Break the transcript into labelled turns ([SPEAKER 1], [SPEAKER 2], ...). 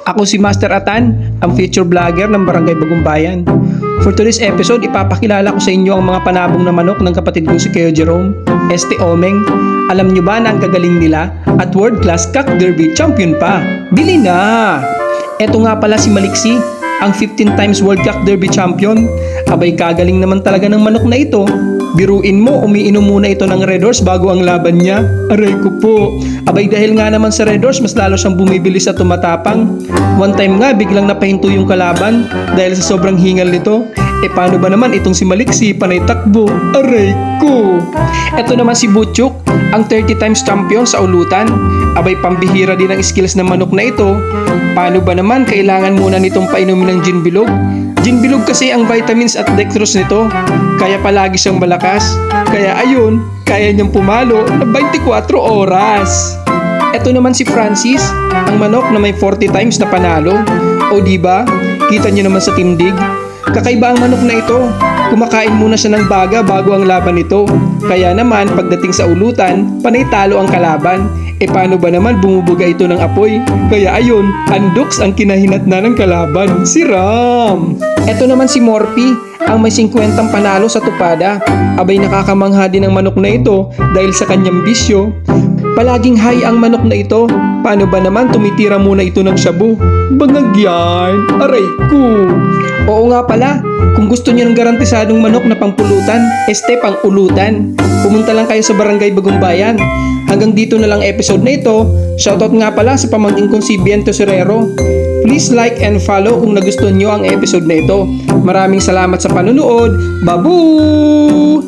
[SPEAKER 1] Ako si Master Atan, ang future vlogger ng Barangay Bagumbayan. For today's episode, ipapakilala ko sa inyo ang mga panabong na manok ng kapatid kong si Kuya Jerome, Este Omeng. Alam nyo ba na ang gagaling nila at world class cock derby champion pa? Bili na! Eto nga pala si Maliksi, ang 15 times world cock derby champion. Abay kagaling naman talaga ng manok na ito. Biruin mo, umiinom muna ito ng Red Horse bago ang laban niya. Aray ko po. Abay dahil nga naman sa Red Horse, mas lalo siyang bumibili sa tumatapang. One time nga, biglang napahinto yung kalaban dahil sa sobrang hingal nito. E paano ba naman itong si Maliksi, panay takbo? Aray ko. Ito naman si Butchuk, ang 30 times champion sa ulutan. Abay pambihira din ang skills ng manok na ito. Paano ba naman, kailangan muna nitong painumin ng gin bilog? Gin bilog kasi ang vitamins at dextrose nito, kaya palagi siyang malakas. Kaya ayun, kaya niyang pumalo na 24 oras. Ito naman si Francis, ang manok na may 40 times na panalo. O diba, kita niyo naman sa tindig. Kakaiba ang manok na ito. Kumakain muna siya ng baga bago ang laban nito. Kaya naman, pagdating sa ulutan, panay talo ang kalaban. E paano ba naman bumubuga ito ng apoy? Kaya ayun, andoks ang kinahinatnan ng kalaban, si Ram. Ito naman si Morphy, ang may 50 panalo sa tupada. Abay nakakamangha din ang manok na ito dahil sa kanyang bisyo. Palaging high ang manok na ito. Paano ba naman tumitira muna ito ng shabu? Bangag yan, aray ko. Oo nga pala, kung gusto niyo ng garantisadong manok na pangpulutan, este pang ulutan. Pumunta lang kayo sa Barangay Bagumbayan. Hanggang dito na lang episode na ito. Shoutout nga pala sa pamangkin kong si Biento Serrero. Please like and follow kung nagustuhan nyo ang episode na ito. Maraming salamat sa panunood. Babu!